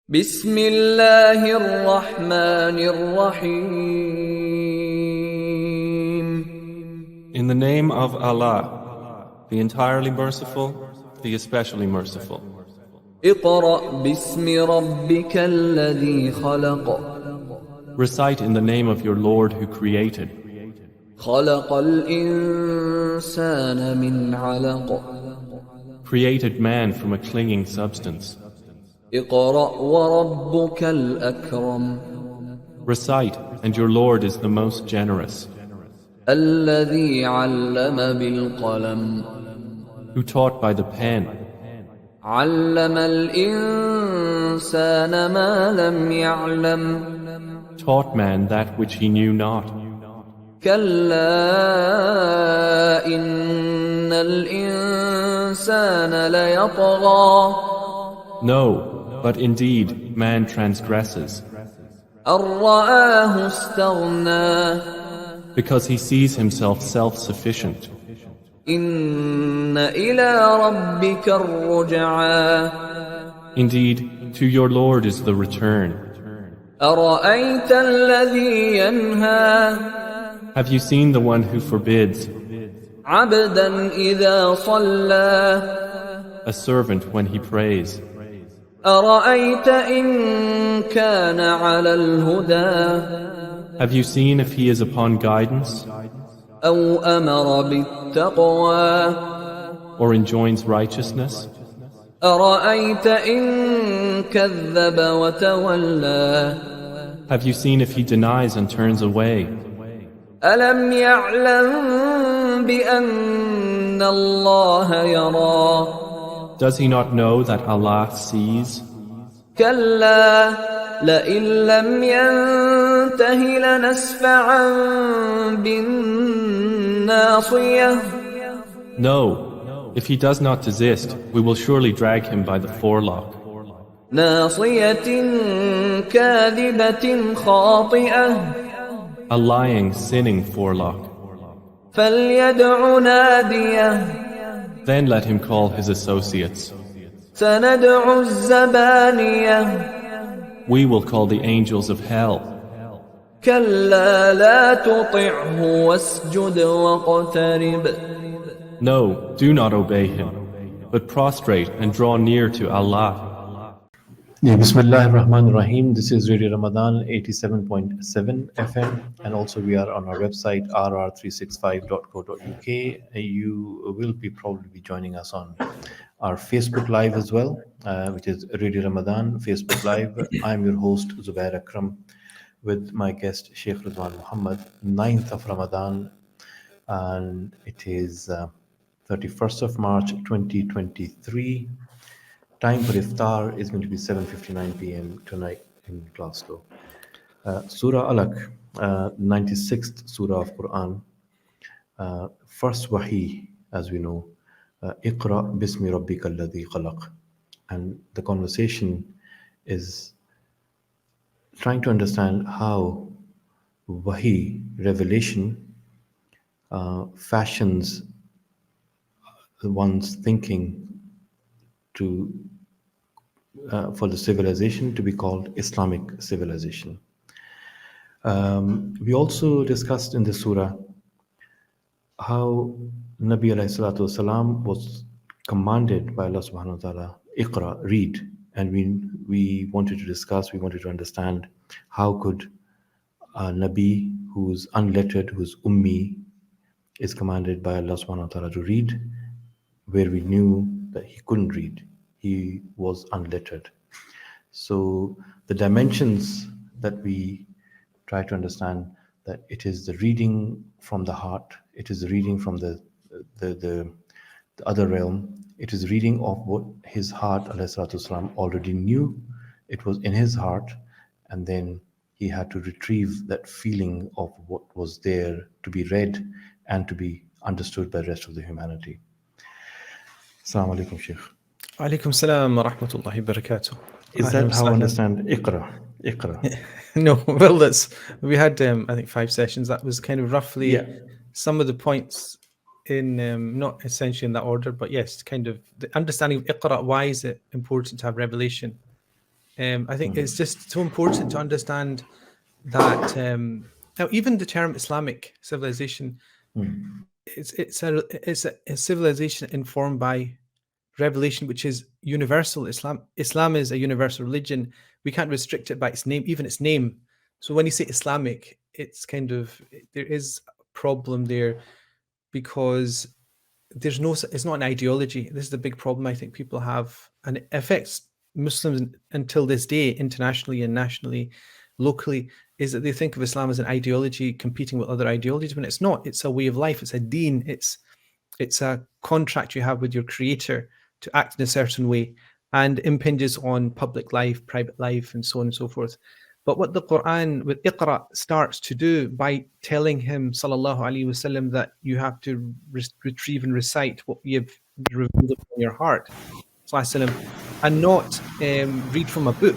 بسم الله الرحمن الرحيم. In the name of Allah, the entirely merciful, the especially merciful. اقرأ باسم ربك الذي خلق. Recite in the name of your Lord who created. خلق الإنسان من علق. Created man from a clinging substance. اقرأ وربك الأكرم. Recite, and your Lord is the most generous. الذي علم بالقلم. Who taught by the pen. علم الإنسان ما لم يعلم. Taught man that which he knew not. كلا إن الإنسان ليطغى. No, but indeed man transgresses. أن رآه استغنى. Because he sees himself self-sufficient. إن إلى ربك الرجعى. Indeed, to your Lord is the return. أرأيت الذي ينهى. Have you seen the one who forbids? عبدا إذا صلى. A servant when he prays. أرأيت إن كان على الهدى. Have you seen if he is upon guidance? أو أمر بالتقوى. Or enjoins righteousness? أرأيت إن كذب وتولى. Have you seen if he denies and turns away? ألم يعلم بأن الله يرى. Does he not know that Allah sees? كلا لئن لم ينته لنسفعا بالناصية. No. If he does not desist, we will surely drag him by the forelock. ناصية كاذبة خاطئة. A lying, sinning forelock. فليدع ناديه. Then let him call his associates. سندع الزبانية. We will call the angels of hell. كلا لا تطعه واسجد واقترب. No, do not obey him, but prostrate and draw near to Allah. Bismillah ar-Rahman ar-Rahim. This is Radio Ramadan 87.7 FM, and also we are on our website rr365.co.uk. You will probably be joining us on our Facebook Live as well, which is Radio Ramadan Facebook Live. I'm your host Zubair Akram with my guest Shaykh Ruzwan Mohammad, 9th of Ramadan, and it is 31st of March 2023. Time for iftar is going to be 7:59 p.m. tonight in Glasgow. Surah Alaq, 96th Surah of Quran. First Wahi, as we know, Iqra bismi rabbika alladhi khalaq. And the conversation is trying to understand how Wahi, revelation, fashions one's thinking to for the civilization to be called Islamic civilization. We also discussed in the surah how Nabi alayhi salatu wasalam was commanded by Allah subhanahu wa ta'ala, Iqra, read. And we wanted to discuss, we wanted to understand how could a Nabi who's unlettered, who's ummi, is commanded by Allah subhanahu wa ta'ala to read, where we knew that he couldn't read. He was unlettered. So the dimensions that we try to understand, that it is the reading from the heart, it is the reading from the other realm, it is reading of what his heart, alayhi salatu wasalam, already knew. It was in his heart, and then he had to retrieve that feeling of what was there to be read and to be understood by the rest of the humanity. Assalamu alaikum, Shaykh. Alaikum salam wa rahmatullahi wa barakatuh. Is that how I understand Iqra? Iqra. No, well, we had I think 5 sessions. That was kind of roughly some of the points in not essentially in that order, but yes, kind of the understanding of Iqra. Why is it important to have revelation? I think it's just so important to understand that now even the term Islamic civilization, it's a civilization informed by revelation, which is universal. Islam is a universal religion. We can't restrict it by its name, even its name. So when you say Islamic, it's kind of, there is a problem there, because it's not an ideology. This is the big problem I think people have, and it affects Muslims until this day, internationally and nationally, locally, is that they think of Islam as an ideology competing with other ideologies, when it's not. It's a way of life. It's a deen. It's a contract you have with your creator to act in a certain way, and impinges on public life, private life, and so on and so forth. But what the Quran with Iqra starts to do by telling him, sallallahu alaihi wasallam, that you have to retrieve and recite what we have revealed in your heart, sallallahu, and not read from a book,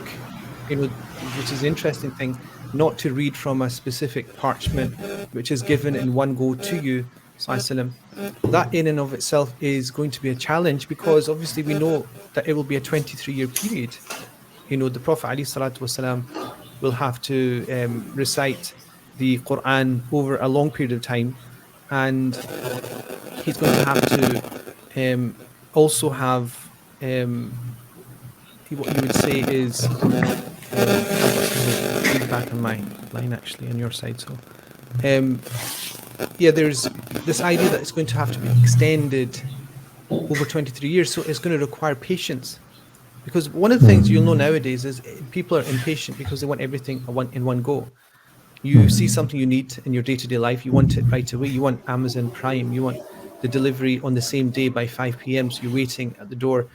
which is the interesting thing, not to read from a specific parchment which is given in one go to you, sallallahu. That in and of itself is going to be a challenge, because obviously we know that it will be a 23-year period. The Prophet ﷺ will have to recite the Quran over a long period of time, and he's going to have to also have what you would say is feedback on my line, actually, on your side. So there's this idea that it's going to have to be extended over 23 years. So it's going to require patience, because one of the things you'll know nowadays is people are impatient because they want everything in one go. You see something you need in your day-to-day life, you want it right away. You want Amazon Prime, you want the delivery on the same day by 5 p.m. So you're waiting at the door.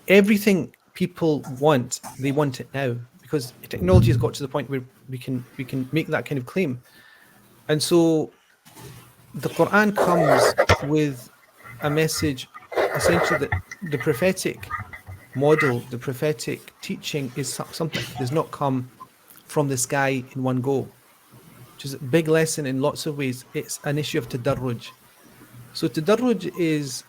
Everything people want, they want it now, because technology has got to the point where we can make that kind of claim. And so the Quran comes with a message, essentially, that the prophetic model, the prophetic teaching is something that does not come from the sky in one go, which is a big lesson in lots of ways. It's an issue of tadarruj. So tadarruj is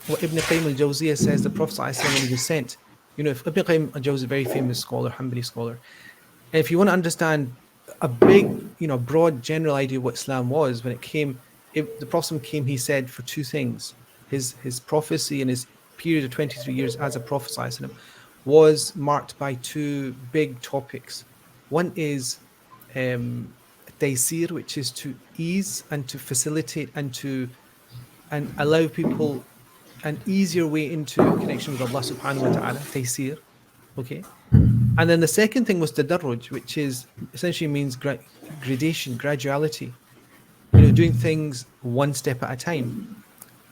what Ibn Qayyim al-Jawziyah says the Prophet ﷺ, when he was sent. If Ibn Qayyim al-Jawziyah is a very famous scholar, Hanbali scholar. And if you want to understand a big, broad general idea of what Islam was, when it came, the Prophet came, he said, for two things. His prophecy and his period of 23 years as a Prophet ﷺ was marked by two big topics. One is taysir, which is to ease and to facilitate and allow people an easier way into connection with Allah subhanahu wa ta'ala, taysir. Okay. And then the second thing was tadarruj, which is essentially means gradation, graduality, doing things one step at a time.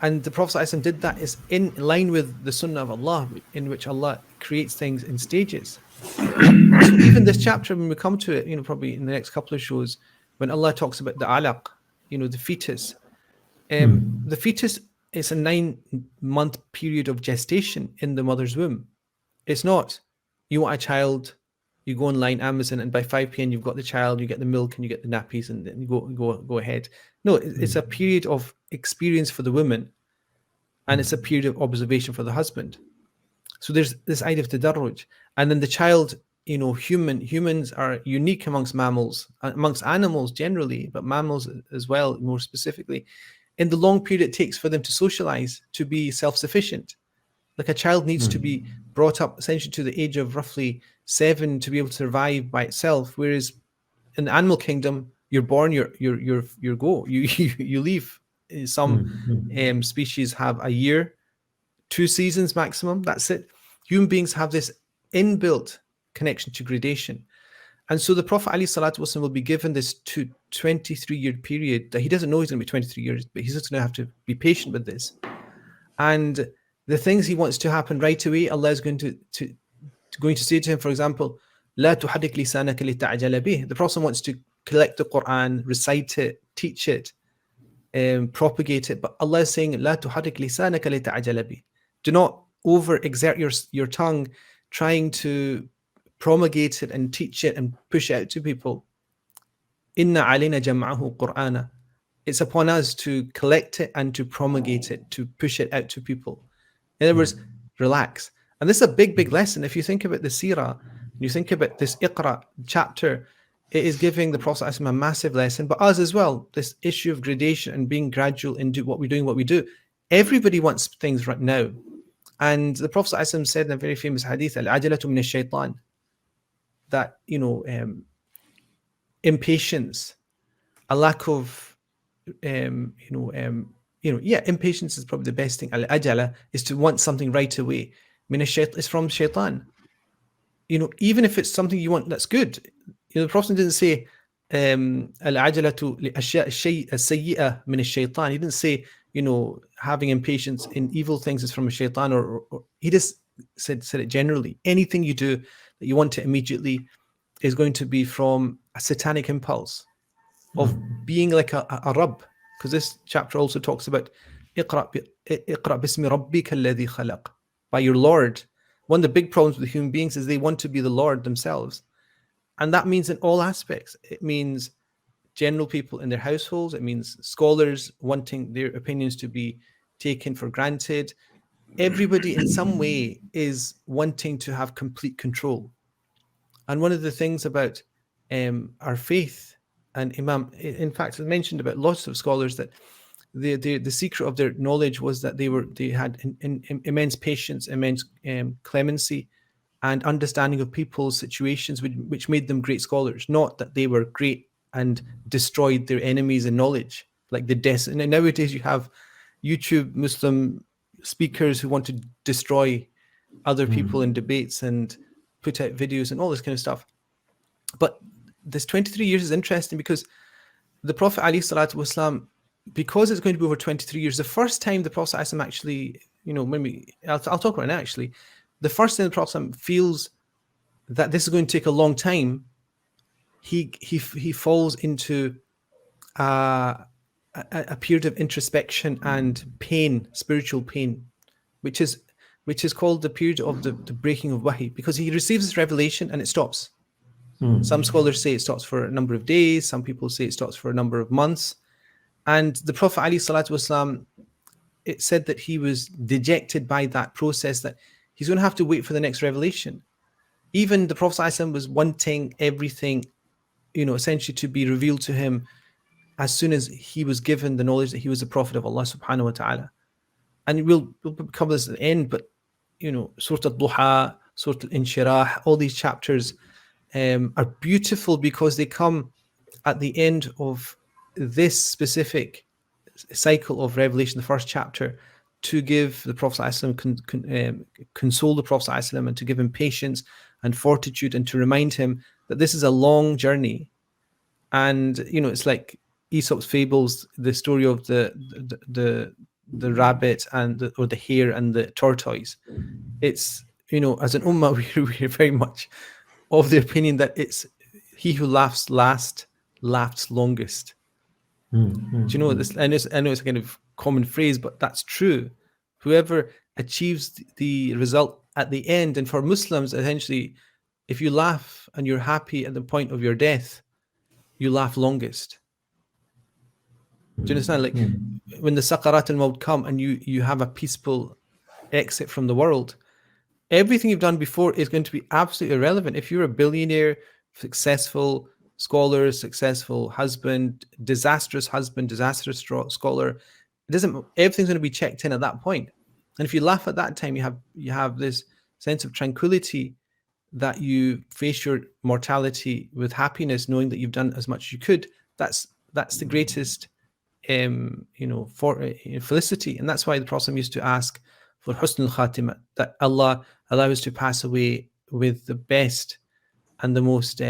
And the Prophet ﷺ did that, is in line with the sunnah of Allah, in which Allah creates things in stages. So even this chapter, when we come to it, probably in the next couple of shows, when Allah talks about the alaq, the fetus, the fetus is a 9-month period of gestation in the mother's womb. It's not, you want a child, you go online, Amazon, and by 5 p.m. you've got the child, you get the milk and you get the nappies, and then you go ahead. No, it's a period of experience for the woman, and it's a period of observation for the husband. So there's this idea of tadarruj. And then the child, humans are unique amongst mammals, amongst animals generally, but mammals as well, more specifically, in the long period it takes for them to socialize, to be self-sufficient. Like a child needs to be brought up essentially to the age of roughly 7 to be able to survive by itself. Whereas in the animal kingdom, you're born, you're go, you leave. Some species have a year, 2 seasons maximum. That's it. Human beings have this inbuilt connection to gradation. And so the Prophet ﷺ will be given this 23-year period that he doesn't know he's going to be 23 years, but he's just going to have to be patient with this. And the things he wants to happen right away, Allah is going to say to him, for example, لا تحرك لسانك لتعجل به. The Prophet wants to collect the Quran, recite it, teach it, propagate it. But Allah is saying, لا تحرك لسانك لتعجل به. Do not overexert your tongue trying to promulgate it and teach it and push it out to people. Inna alayna jam'ahu Qur'ana. It's upon us to collect it and to promulgate it, to push it out to people. In other words, relax. And this is a big lesson. If you think about the seerah, you think about this Iqra chapter, it is giving the Prophet ﷺ a massive lesson, but us as well, this issue of gradation and being gradual in what we're doing, what we do. Everybody wants things right now. And the Prophet ﷺ said in a very famous hadith, Al-ajalatu min ash-shaytan, that, impatience, a lack of, impatience is probably the best thing. Al-ajala is to want something right away. Min ash-shaytan is from shaitan. Even if it's something you want that's good. The Prophet didn't say al-ajalatu li ashya' as-sayyi'ah min ash-shaytan. He didn't say, having impatience in evil things is from a shaitan, or he just said it generally. Anything you do that you want it immediately is going to be from a satanic impulse of being like a Rabb, because this chapter also talks about iqra bismi rabbika alladhi khalaq, by your Lord. One of the big problems with human beings is they want to be the Lord themselves. And that means in all aspects. It means general people in their households. It means scholars wanting their opinions to be taken for granted. Everybody in some way is wanting to have complete control. And one of the things about our faith, and Imam, in fact, it's mentioned about lots of scholars that the secret of their knowledge was that they had immense patience, immense clemency, and understanding of people's situations, which made them great scholars. Not that they were great and destroyed their enemies in knowledge, like and nowadays you have YouTube Muslim speakers who want to destroy other people in debates and put out videos and all this kind of stuff. But this 23 years is interesting because the Prophet ﷺ, because it's going to be over 23 years, the first time the Prophet ﷺ actually, I'll talk about it now actually, the first time the Prophet ﷺ feels that this is going to take a long time, he falls into a period of introspection and pain, spiritual pain, which is called the period of the breaking of wahi, because he receives this revelation and it stops. Some scholars say it stops for a number of days. Some people say it stops for a number of months. And the Prophet ﷺ, it said that he was dejected by that process, that he's going to have to wait for the next revelation. Even the Prophet ﷺ was wanting everything, essentially to be revealed to him as soon as he was given the knowledge that he was the Prophet of Allah subhanahu wa ta'ala. And we'll cover this at the end, but, Surah Al-Duha, Surah Al-Inshirah, all these chapters are beautiful because they come at the end of this specific cycle of revelation, the first chapter, to give the Prophet ﷺ, console the Prophet ﷺ, and to give him patience and fortitude, and to remind him that this is a long journey. And it's like Aesop's fables, the story of the rabbit or the hare and the tortoise. It's as an ummah, we're very much of the opinion that it's he who laughs last laughs longest. Do you know this? I know it's a kind of common phrase, but that's true. Whoever achieves the result at the end, and for Muslims, essentially, if you laugh and you're happy at the point of your death, you laugh longest. Do you understand? Like when the Saqarat al-Maut come and you have a peaceful exit from the world, everything you've done before is going to be absolutely irrelevant. If you're a billionaire, successful scholar, successful husband, disastrous scholar, everything's going to be checked in at that point. And if you laugh at that time, you have this sense of tranquility that you face your mortality with happiness, knowing that you've done as much as you could. That's the greatest felicity. And that's why the Prophet used to ask for husnul khatimah, that Allah allow us to pass away with the best and the most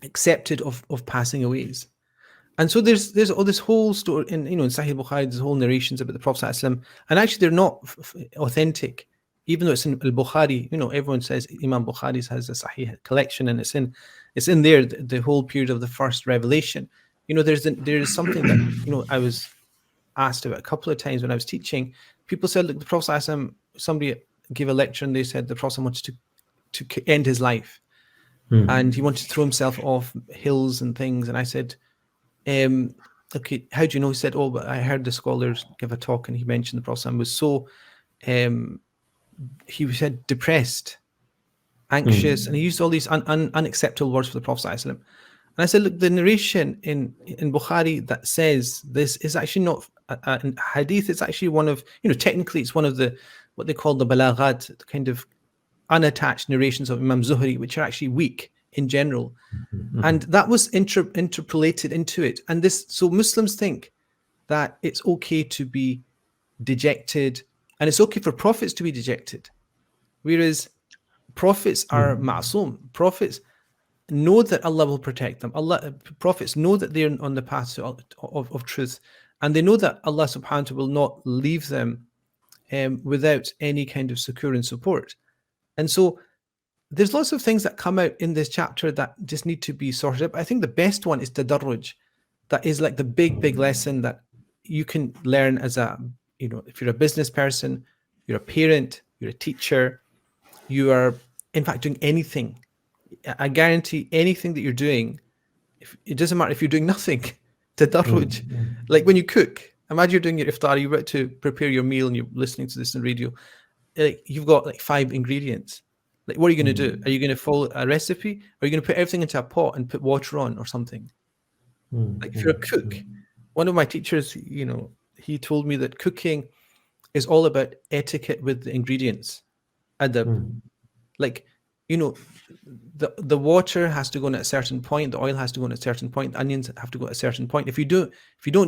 accepted of passing aways. And so there's all this whole story in Sahih Bukhari, there's whole narrations about the Prophet ﷺ, and actually they're not authentic, even though it's in Al-Bukhari. Everyone says Imam Bukhari has a Sahih collection, and it's in there the whole period of the first revelation. There's something that I was asked about a couple of times when I was teaching. People said, look, the Prophet ﷺ, somebody gave a lecture and they said the Prophet wanted to end his life, and he wanted to throw himself off hills and things. And I said, okay, how do you know? He said, but I heard the scholars give a talk and he mentioned the Prophet was so he said depressed, anxious, and he used all these unacceptable words for the Prophet ﷺ. And I said, look, the narration in Bukhari that says this is actually not a hadith. It's actually one of, technically it's one of the, what they call the balaghat, the kind of unattached narrations of Imam Zuhri, which are actually weak in general. And that was interpolated into it. And this, so Muslims think that it's okay to be dejected, and it's okay for prophets to be dejected. Whereas prophets are ma'soom. Prophets know that Allah will protect them. Prophets know that they're on the path of truth, and they know that Allah subhanahu wa ta'ala will not leave them without any kind of succour and support. And so there's lots of things that come out in this chapter that just need to be sorted out. I think the best one is tadarruj. That is like the big lesson that you can learn as a, if you're a business person, you're a parent, you're a teacher, you are in fact doing anything. I guarantee anything that you're doing, it doesn't matter if you're doing nothing, tadarruj. Like when you cook, imagine you're doing your iftar, you're about to prepare your meal and you're listening to this on radio. Like you've got like 5 ingredients. Like what are you going to do? Are you going to follow a recipe? Or are you going to put everything into a pot and put water on or something? Like if you're a cook, one of my teachers, he told me that cooking is all about etiquette with the ingredients. Adab. Like, the water has to go in at a certain point, the oil has to go in at a certain point, the onions have to go at a certain point. If you don't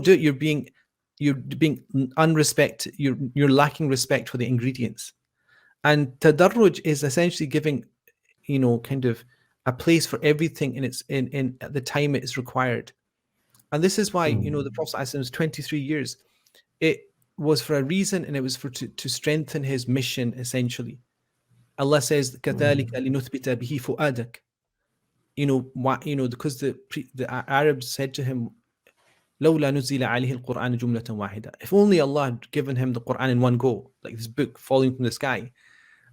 do it, you're being unrespect, you're lacking respect for the ingredients. And tadarruj is essentially giving, kind of a place for everything in at the time it is required. And this is why, the Prophet ﷺ 23 years, it was for a reason, and it was to strengthen his mission, essentially. Allah says, كَذَلِكَ لِنُثْبِتَ بِهِ فُؤَادَكَ. Because the Arabs said to him, لَوْلَا نُزِّلَ عَلَيْهِ الْقُرْآنُ جُمْلَةً وَاحِدًا. If only Allah had given him the Quran in one go, like this book falling from the sky.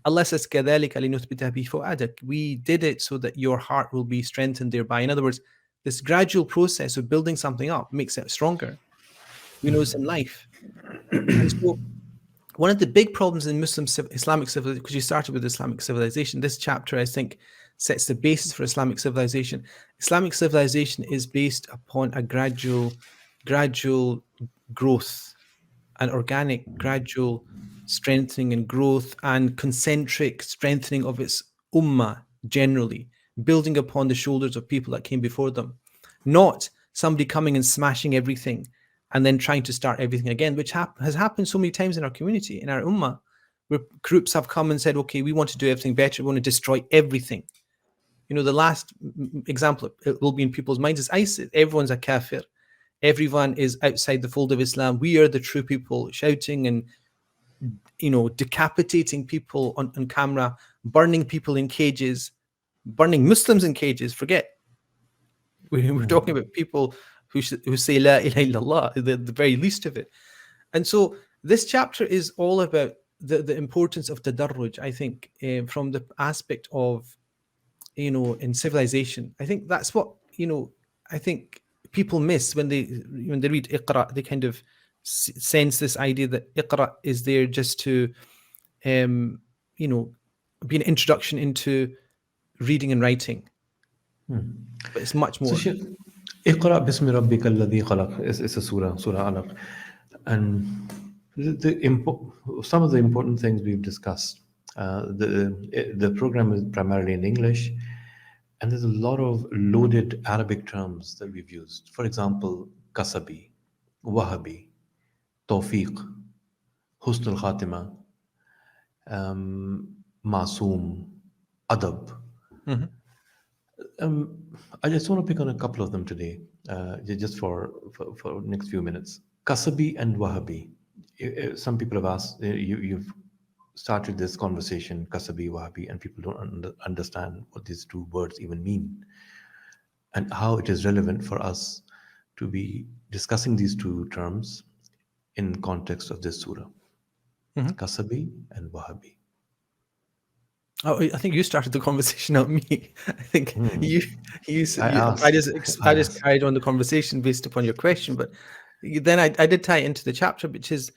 Allah says, كَذَلِكَ لِنُثْبِتَ بِهِ فُؤَادَكَ. We did it so that your heart will be strengthened thereby. In other words, this gradual process of building something up makes it stronger. We know it's in life. And so one of the big problems in Islamic civilization, because you started with Islamic civilization, this chapter, I think, sets the basis for Islamic civilization. Islamic civilization is based upon a gradual growth, an organic, gradual strengthening and growth, and concentric strengthening of its ummah generally, building upon the shoulders of people that came before them. Not somebody coming and smashing everything and then trying to start everything again, which has happened so many times in our community, in our ummah, where groups have come and said, okay, we want to do everything better, we want to destroy everything. The last example it will be in people's minds is ISIS. Everyone's a kafir. Everyone is outside the fold of Islam. We are the true people, shouting and, decapitating people on camera, burning people in cages, burning Muslims in cages. Forget. We're talking about people who say La ilaha illallah, the very least of it. And so this chapter is all about the importance of tadarruj, I think, from the aspect of, in civilization. I think that's what, I think people miss when they read Iqra. They kind of sense this idea that Iqra is there just to, be an introduction into reading and writing. But it's much more. Iqra bismi rabbika alladhi khalaq is a surah Alaq. And some of the important things we've discussed. The program is primarily in English, and there's a lot of loaded Arabic terms that we've used. For example, kasabi, wahabi, tawfiq, husn al-khatima, masoom, adab. I just want to pick on a couple of them today, just for next few minutes. Kasabi and wahabi. Some people have asked, you've started this conversation, Kasabi, Wahabi, and people don't understand what these two words even mean and how it is relevant for us to be discussing these two terms in context of this surah. Kasabi and Wahabi. Oh, I think you started the conversation, not me. I think I just carried on the conversation based upon your question, but then I did tie it into the chapter, which is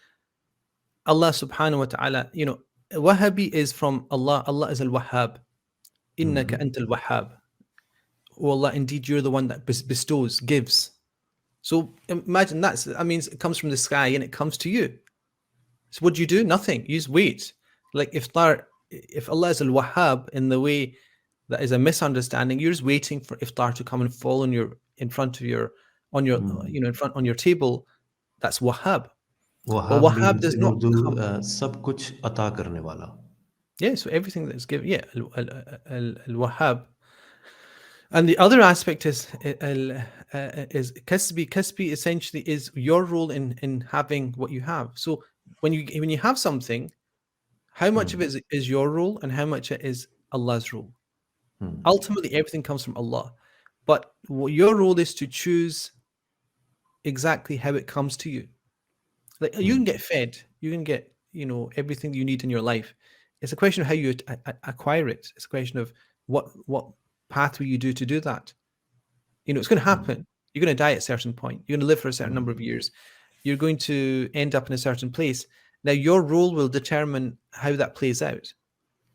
Allah subhanahu wa ta'ala, Wahhabi is from Allah. Allah is Al-Wahhab. Innaka anta Al-Wahhab. Oh Allah, indeed you're the one that bestows, gives. So imagine that means it comes from the sky and it comes to you. So what do? Nothing. You just wait. Like if Allah is Al-Wahhab in the way that is a misunderstanding, you're just waiting for iftar to come and fall on your in front of your on your in front on your table. That's Wahhab. But Wahhab Wahhab means does in not Urdu, come. sab kuch ata karne wala. Yeah, so everything that's given, yeah, Al-Wahhab. And the other aspect is kasbi. Kasbi essentially is your role in having what you have. So when you have something, how much of it is your role and how much it is Allah's role? Ultimately, everything comes from Allah. But what your role is to choose exactly how it comes to you. Like you can get fed, you can get everything you need in your life. It's a question of how you acquire it. It's a question of what pathway you do to do that. It's going to happen. You're going to die at a certain point. You're going to live for a certain number of years. You're going to end up in a certain place. Now, your role will determine how that plays out.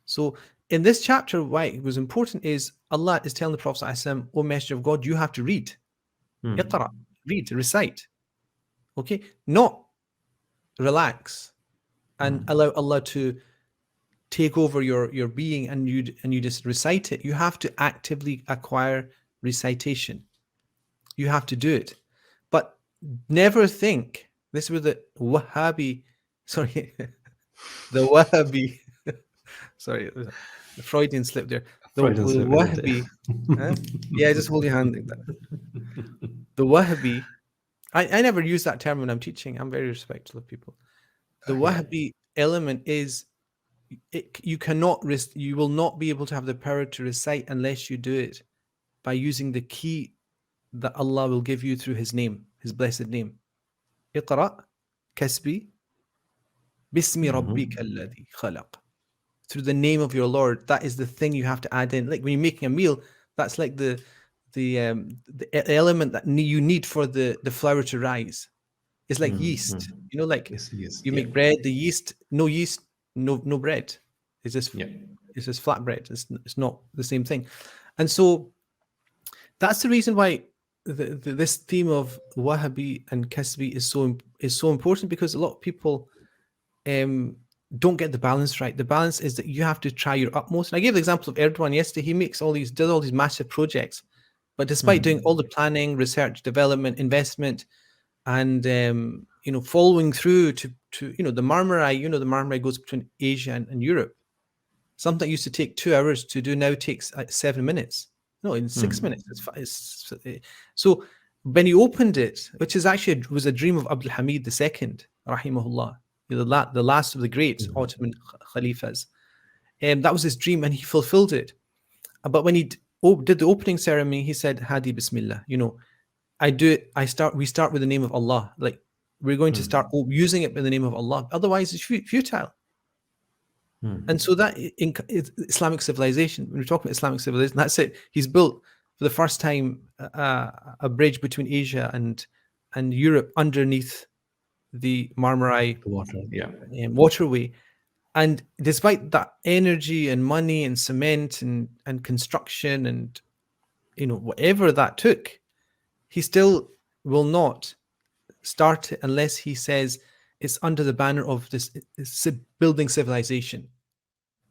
So in this chapter, why it was important is Allah is telling the Prophet ﷺ, O Messenger of God, you have to read. Iqra, read, recite. Okay? Not relax and allow Allah to take over your being and you just recite it. You have to actively acquire recitation. You have to do it. But never think, this is where the Wahhabi, sorry, the Wahhabi, sorry, the Freudian slip there. The Wahhabi, yeah, just hold your hand like that. The Wahhabi, I never use that term when I'm teaching. I'm very respectful of people. The Wahhabi element is, you will not be able to have the power to recite unless you do it by using the key that Allah will give you through His name, His blessed name. Iqra, kasbi, bismi rabbika alladhi khalaq. Through the name of your Lord, that is the thing you have to add in. Like when you're making a meal, that's like the element that you need for the flour to rise. It's like yeast, like you make bread. The yeast, no yeast, no bread. It's just flat bread. It's not the same thing, and so that's the reason why this theme of Wahhabi and Kasbi is so important, because a lot of people don't get the balance right. The balance is that you have to try your utmost. And I gave the example of Erdogan yesterday. He does all these massive projects, but despite doing all the planning, research, development, investment, and following through to the Marmara, the Marmara goes between Asia and Europe. Something that used to take 2 hours to do now takes 7 minutes. No, in 6 minutes. So when he opened it, which is actually was a dream of Abdul Hamid II, rahimahullah, the last of the great Ottoman Khalifas. That was his dream, and he fulfilled it. But when he did the opening ceremony, he said, Hadi Bismillah. We start with the name of Allah. Like we're going to start using it in the name of Allah. Otherwise, it's futile. And so that Islamic civilization, when we talk about Islamic civilization, that's it. He's built for the first time a bridge between Asia and Europe underneath the Marmara waterway. And despite that energy and money and cement and construction and whatever that took, he still will not start it unless he says it's under the banner of this building civilization,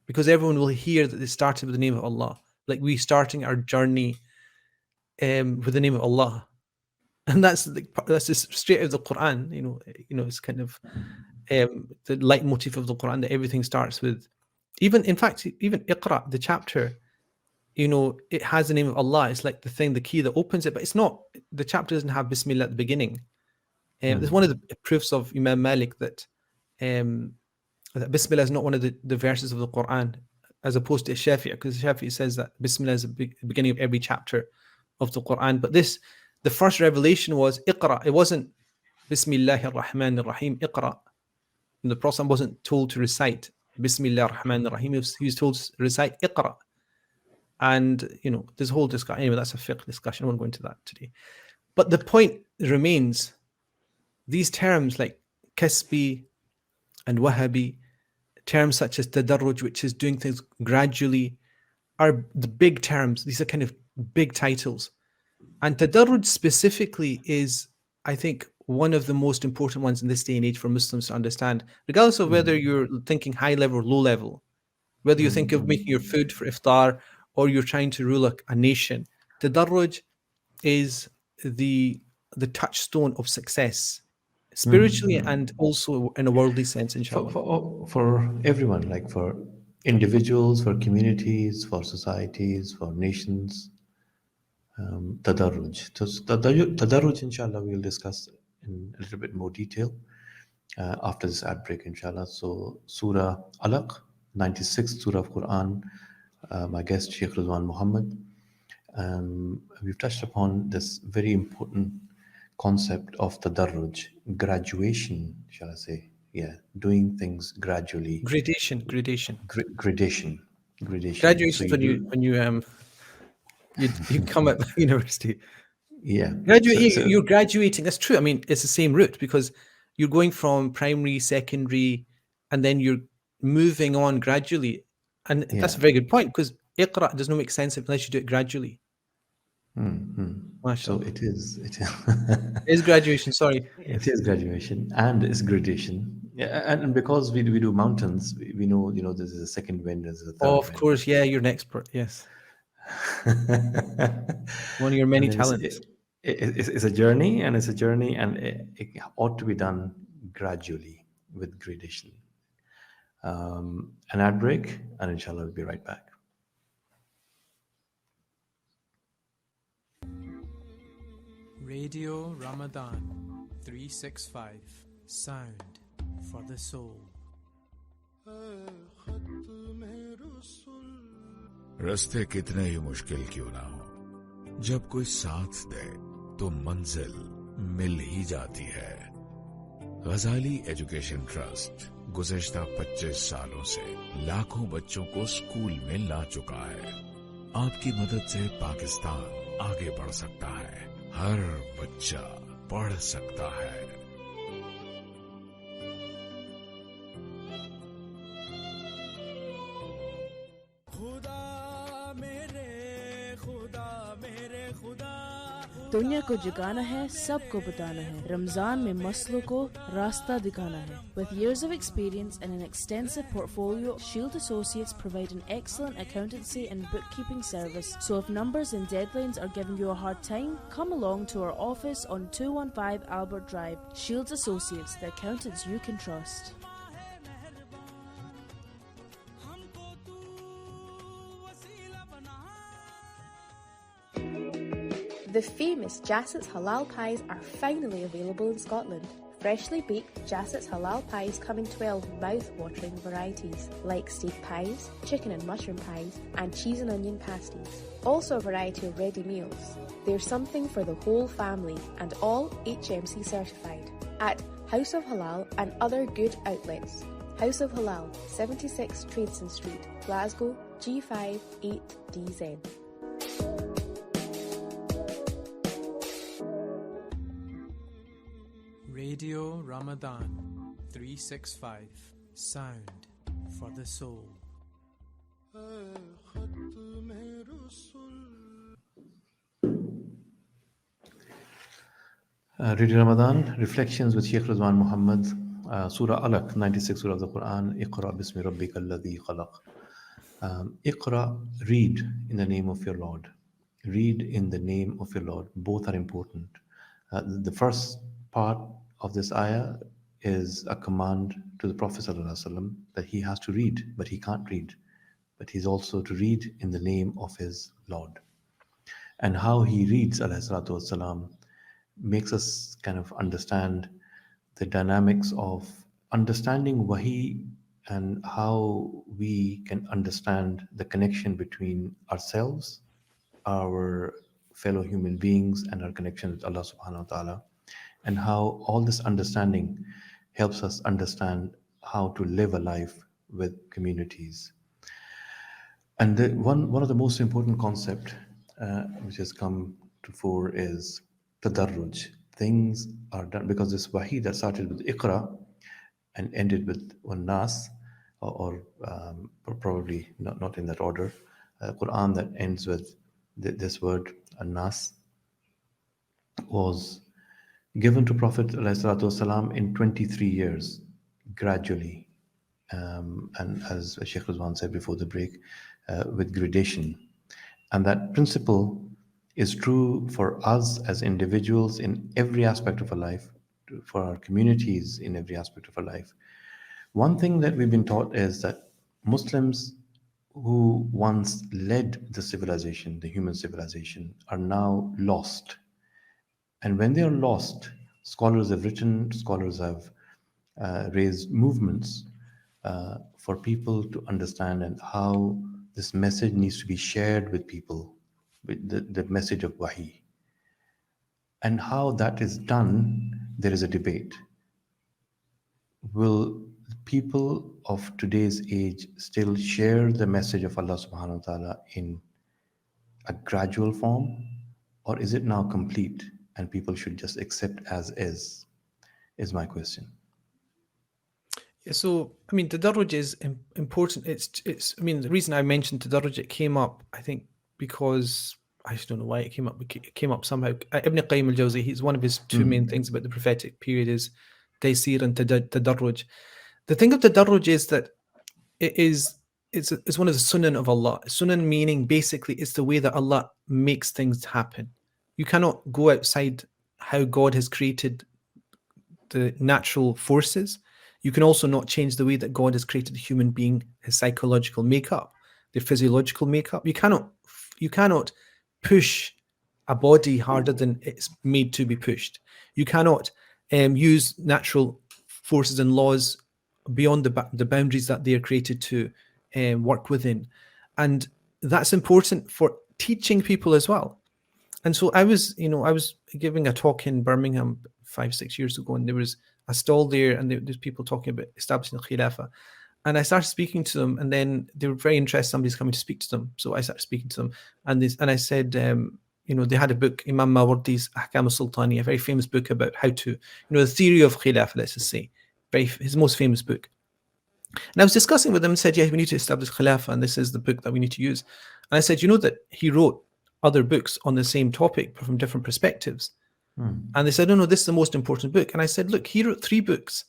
because everyone will hear that they started with the name of Allah, like we starting our journey with the name of Allah. And that's just straight out of the Quran. It's kind of the leitmotif of the Quran, that everything starts with, even Iqra, the chapter, it has the name of Allah. It's like the key that opens it, but it's not, the chapter doesn't have Bismillah at the beginning. There's one of the proofs of Imam Malik that that Bismillah is not one of the verses of the Quran, as opposed to Shafi'i, because Shafi'i says that Bismillah is the beginning of every chapter of the Quran. But the first revelation was Iqra. It wasn't Bismillahir Rahmanir Rahim, Iqra. And the Prophet wasn't told to recite Bismillahir Rahmanir Rahim. He was told to recite Iqra. And this whole discussion, anyway, that's a fiqh discussion. I won't go into that today. But the point remains, these terms like Kasbi and Wahhabi, terms such as tadarruj, which is doing things gradually, are the big terms. These are kind of big titles. And tadarruj specifically is, I think, one of the most important ones in this day and age for Muslims to understand, regardless of whether you're thinking high level or low level, whether you think of making your food for iftar or you're trying to rule a nation. Tadarruj is the touchstone of success, spiritually and also in a worldly sense, inshallah. For everyone, like for individuals, for communities, for societies, for nations. Tadarruj. Tadarruj, inshallah, we'll discuss in a little bit more detail after this ad break, inshallah. So, Surah Alaq, 96th Surah of Quran. My guest, Shaykh Ruzwan Mohammad. We've touched upon this very important concept of tadarruj, graduation, shall I say? Yeah, doing things gradually. Gradation. Gradation. Graduation is when you come at university. Yeah. You're graduating. That's true. I mean, it's the same route because you're going from primary, secondary, and then you're moving on gradually. And that's a very good point because Iqra does not make sense unless you do it gradually. So it is. It is graduation. Sorry. It is graduation and it's gradation. Yeah, and because we do mountains, we know there's a second wind, there's a third Oh, of wind. course. Yeah, you're an expert. Yes. One of your many talents. It's a journey, and it ought to be done gradually with gradation. An ad break, and inshallah we'll be right back. Radio Ramadan 365 Sound for the Soul. रास्ते कितने ही मुश्किल क्यों ना हो, जब कोई साथ दे तो मंजिल मिल ही जाती है। गजाली एजुकेशन ट्रस्ट गुज़श्ता 25 सालों से लाखों बच्चों को स्कूल में ला चुका है। आपकी मदद से पाकिस्तान आगे बढ़ सकता है, हर बच्चा पढ़ सकता है। दुनिया को जगाना है, सबको बताना है, रमजान में मसलों को रास्ता दिखाना है। With years of experience and an extensive portfolio, Shield Associates provide an excellent accountancy and bookkeeping service. So if numbers and deadlines are giving you a hard time, come along to our office on 215 Albert Drive. Shields Associates, the accountants you can trust. The famous Jasset's Halal Pies are finally available in Scotland. Freshly baked Jasset's Halal Pies come in 12 mouth-watering varieties, like steak pies, chicken and mushroom pies, and cheese and onion pasties. Also a variety of ready meals. There's something for the whole family, and all HMC certified. At House of Halal and other good outlets. House of Halal, 76 Tradeston Street, Glasgow, G5 8DZ. Radio Ramadan 365 Sound for the Soul. Radio Ramadan, Reflections with Shaykh Ruzwan Mohammad, Surah Alaq, 96th Surah of the Quran, Iqra bismi rabbika alladhi khalaq. Iqra, read in the name of your Lord. Read in the name of your Lord. Both are important. The first part of this ayah is a command to the Prophet ﷺ that he has to read, but he can't read. But he's also to read in the name of his Lord. And how he reads, ﷺ, makes us kind of understand the dynamics of understanding wahi and how we can understand the connection between ourselves, our fellow human beings, and our connection with Allah subhanahu wa ta'ala, and how all this understanding helps us understand how to live a life with communities. And one of the most important concept which has come to fore is tadarruj. Things are done because this wahi that started with Iqra and ended with Wan Nas, probably not in that order. Quran that ends with this word, An-Nas, was given to Prophet ﷺ in 23 years, gradually. And as Sheikh Ruzwan said before the break, with gradation. And that principle is true for us as individuals in every aspect of our life, for our communities in every aspect of our life. One thing that we've been taught is that Muslims who once led the civilization, the human civilization, are now lost. And when they are lost, scholars have written, scholars have raised movements for people to understand and how this message needs to be shared with people, with the message of Wahi. And how that is done, there is a debate. Will people of today's age still share the message of Allah subhanahu wa ta'ala in a gradual form, or is it now complete and people should just accept as is my question. Yeah, so I mean, tadarruj is important. It's. I mean, the reason I mentioned tadarruj, it came up, I think, because I just don't know why it came up. It came up somehow. Ibn Qayyim al-Jawzi, he's one of his two main things about the prophetic period is taysir and tadarruj. The thing of tadarruj is that it's one of the sunan of Allah. Sunan meaning basically it's the way that Allah makes things happen. You cannot go outside how God has created the natural forces. You can also not change the way that God has created the human being, his psychological makeup, their physiological makeup. You cannot push a body harder than it's made to be pushed. You cannot use natural forces and laws beyond the boundaries that they are created to work within. And that's important for teaching people as well. And so I was giving a talk in Birmingham 5-6 years ago, and there was a stall there, and there's people talking about establishing the Khilafah. And I started speaking to them, and then they were very interested. Somebody's coming to speak to them. So I started speaking to them, and I said, they had a book, Imam Mawardi's Ahkam al-Sultani, a very famous book about how to, the theory of Khilafah, let's just say, his most famous book. And I was discussing with them and said, yeah, we need to establish Khilafah, and this is the book that we need to use. And I said, that he wrote other books on the same topic from different perspectives. And they said, no, this is the most important book. And I said, look, he wrote 3 books,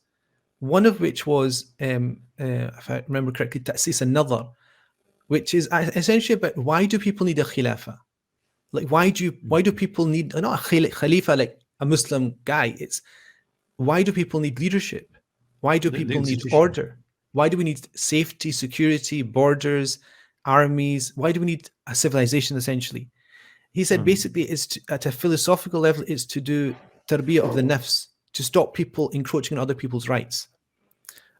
one of which was, if I remember correctly, Ta'sis an-Nadhar, which is essentially about why do people need a Khilafah? Like, why do people need, not a Khalifa like a Muslim guy, it's why do people need leadership? Why do people need order? Why do we need safety, security, borders, armies? Why do we need a civilization, essentially? He said basically it's at a philosophical level, it's to do tarbiyah of the nafs, to stop people encroaching on other people's rights.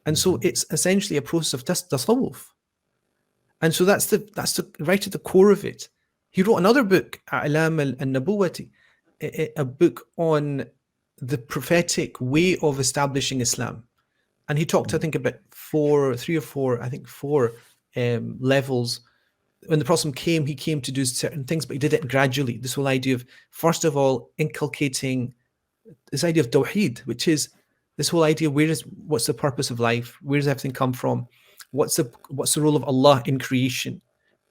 And so it's essentially a process of tasawwuf. And so that's the right at the core of it. He wrote another book, A'lam al-Nabuwati, a book on the prophetic way of establishing Islam. And he talked, I think, about 4 levels. When the Prophet came, he came to do certain things, but he did it gradually. This whole idea of, first of all, inculcating this idea of tawheed, which is this whole idea, what's the purpose of life? Where does everything come from? What's the role of Allah in creation?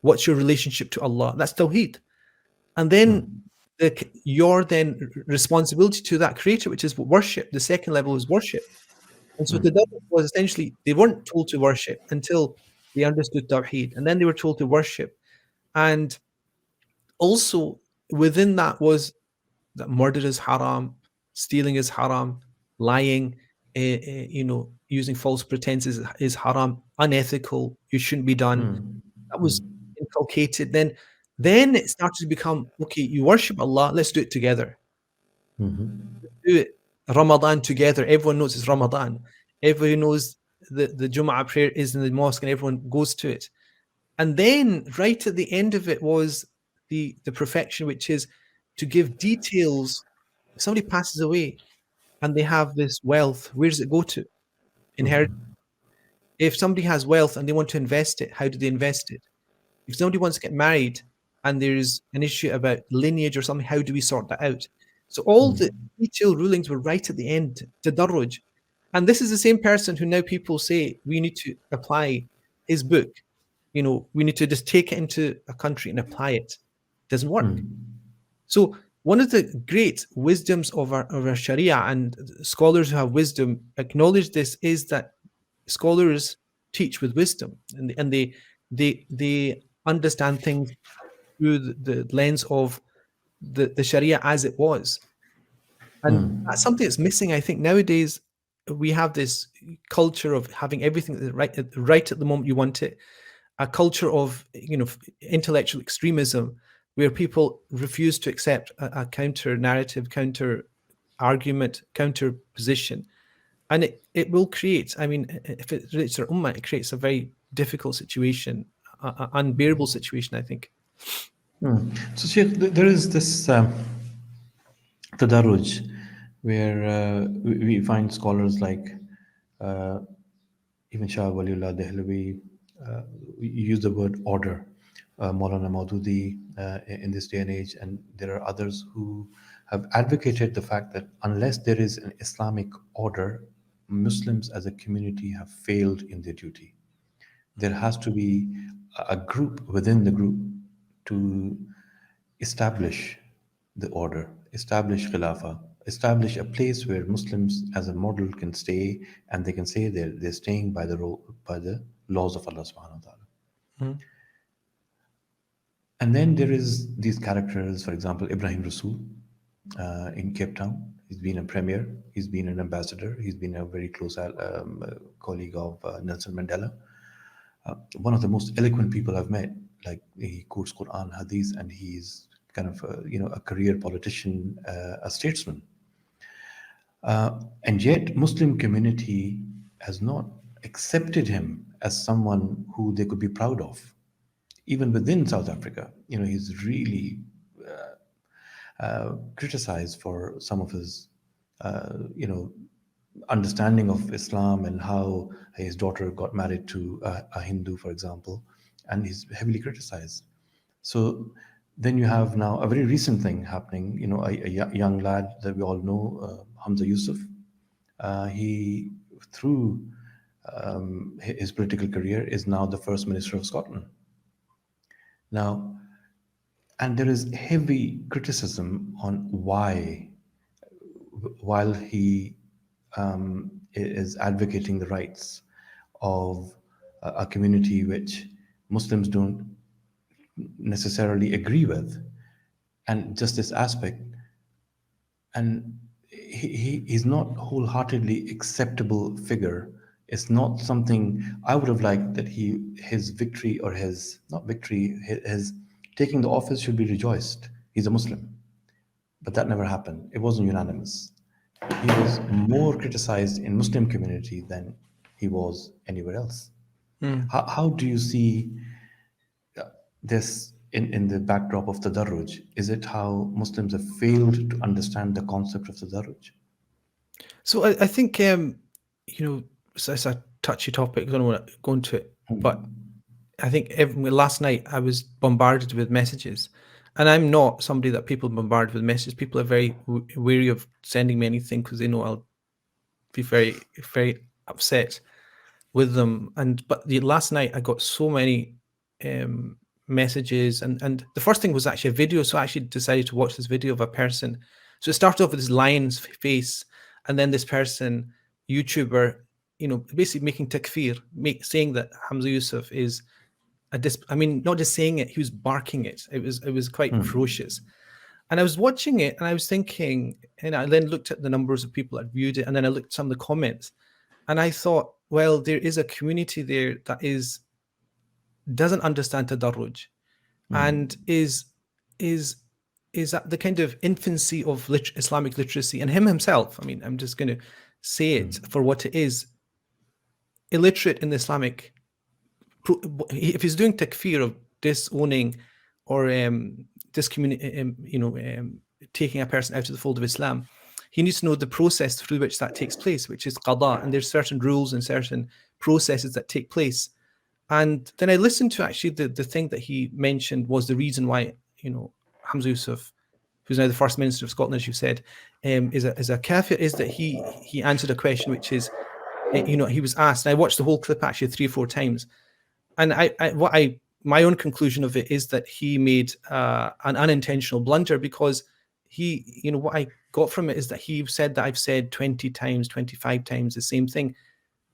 What's your relationship to Allah? That's tawheed. And then your then responsibility to that creator, which is worship. The second level is worship. And so the Tadawwuf was essentially, they weren't told to worship until they understood Tawheed. And then they were told to worship. And also within that was that murder is haram, stealing is haram, lying, using false pretenses is haram, unethical, you shouldn't be done. That was inculcated. Then it started to become, okay, you worship Allah, let's do it together. Let's do it Ramadan together. Everyone knows it's Ramadan. Everyone knows the Jum'ah prayer is in the mosque and everyone goes to it. And then right at the end of it was the perfection, which is to give details. If somebody passes away and they have this wealth, where does it go to? Inheritance. If somebody has wealth and they want to invest it, how do they invest it? If somebody wants to get married and there's an issue about lineage or something, how do we sort that out? So all the detailed rulings were right at the end, tadarruj. And this is the same person who now people say we need to apply his book. You know, we need to just take it into a country and apply it. Doesn't work. So one of the great wisdoms of our Sharia, and scholars who have wisdom acknowledge this, is that scholars teach with wisdom, and they understand things through the lens of the Sharia as it was. And that's something that's missing. I think nowadays we have this culture of having everything right at the moment you want it, a culture of, you know, intellectual extremism, where people refuse to accept a counter narrative, counter argument, counter position. And it will create, I mean, if it relates to ummah, it creates a very difficult situation, an unbearable situation, I think. So, Sheikh, there is this tadarruj where we find scholars like even Shah Waliullah Dehlavi use the word order, Maulana Maududi in this day and age, and there are others who have advocated the fact that unless there is an Islamic order, Muslims as a community have failed in their duty. There has to be a group within the group to establish the order, establish Khilafah, establish a place where Muslims as a model can stay, and they can say they're staying by the laws of Allah subhanahu wa ta'ala. And then there is these characters, for example, Ibrahim Rasool in Cape Town. He's been a premier, he's been an ambassador, he's been a very close colleague of Nelson Mandela. One of the most eloquent people I've met. Like, he quotes Quran, Hadith, and he's kind of a career politician, a statesman. And yet Muslim community has not accepted him as someone who they could be proud of. Even within South Africa, he's really criticized for some of his, understanding of Islam, and how his daughter got married to a Hindu, for example, and he's heavily criticized. So then you have now a very recent thing happening, a young lad that we all know, Hamza Yusuf. He, through his political career, is now the First Minister of Scotland. Now, and there is heavy criticism on why, while he is advocating the rights of a community which Muslims don't necessarily agree with, and just this aspect, and he's not wholeheartedly acceptable figure. It's not something I would have liked that his victory, or his taking the office should be rejoiced. He's a Muslim, but that never happened. It wasn't unanimous. He was more criticized in Muslim community than he was anywhere else. How do you see this in the backdrop of tadarruj? Is it how Muslims have failed to understand the concept of tadarruj? So I think, it's a touchy topic. I don't want to go into it, but I think last night I was bombarded with messages, and I'm not somebody that people bombard with messages. People are very wary of sending me anything because they know I'll be very, very upset with them. But last night I got so many messages, and the first thing was actually a video. So I actually decided to watch this video of a person. So it started off with this lion's face, and then this person, YouTuber, basically making takfir, saying that Hamza Yusuf is not just saying it, he was barking it. It was quite ferocious. And I was watching it and I was thinking, and I then looked at the numbers of people that viewed it, and then I looked at some of the comments, and I thought, well, there is a community there that doesn't understand tadarruj, and is at the kind of infancy of Islamic literacy. And him himself, I'm just going to say it for what it is, illiterate in the Islamic. If he's doing takfir of disowning or taking a person out of the fold of Islam, he needs to know the process through which that takes place, which is qada, and there's certain rules and certain processes that take place. And then I listened to actually the thing that he mentioned was the reason why Hamza Yusuf who's now the First Minister of Scotland, as you said, is a kafir, is that he answered a question which is, he was asked, and I watched the whole clip actually 3 or 4 times, and my own conclusion of it is that he made an unintentional blunder, because what I got from it is that he said that I've said 20 times, 25 times the same thing.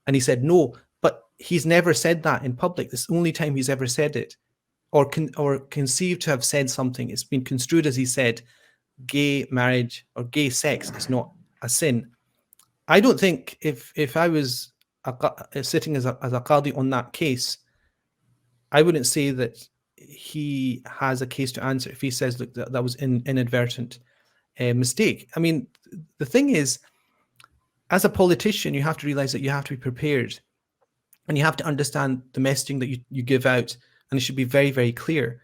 And he said, no, but he's never said that in public. This is the only time he's ever said it, or conceived to have said something. It's been construed as he said, gay marriage or gay sex is not a sin. I don't think if I was sitting as a qadi on that case, I wouldn't say that he has a case to answer if he says, look, that was an inadvertent mistake. I mean, the thing is, as a politician, you have to realize that you have to be prepared, and you have to understand the messaging that you give out, and it should be very, very clear.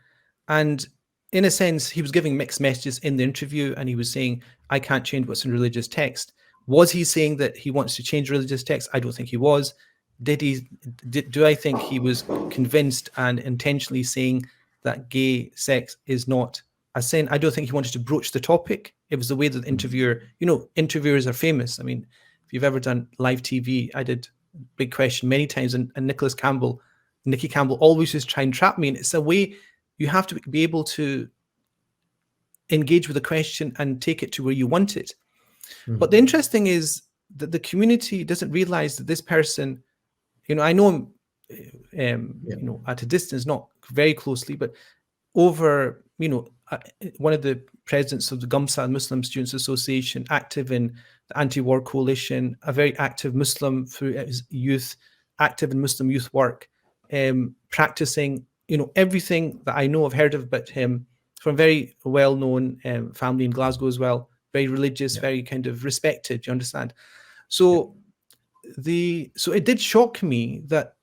And in a sense, he was giving mixed messages in the interview, and he was saying, I can't change what's in religious text. Was he saying that he wants to change religious text? I don't think he was. Do I think he was convinced and intentionally saying that gay sex is not a sin? I don't think he wanted to broach the topic. It was the way that the interviewer, interviewers are famous. I mean, if you've ever done live TV, I did Big Question many times, and Nicky Campbell always just try and trap me. And it's a way you have to be able to engage with the question and take it to where you want it. Mm-hmm. But the interesting is that the community doesn't realize that this person, I know him, at a distance, not very closely, but over, one of the presidents of the Gamsa Muslim Students Association, active in the anti-war coalition, a very active Muslim through his youth, active in Muslim youth work, practicing, everything that I know, I've heard about him from a very well-known family in Glasgow as well, very religious, very kind of respected, you understand? So so it did shock me that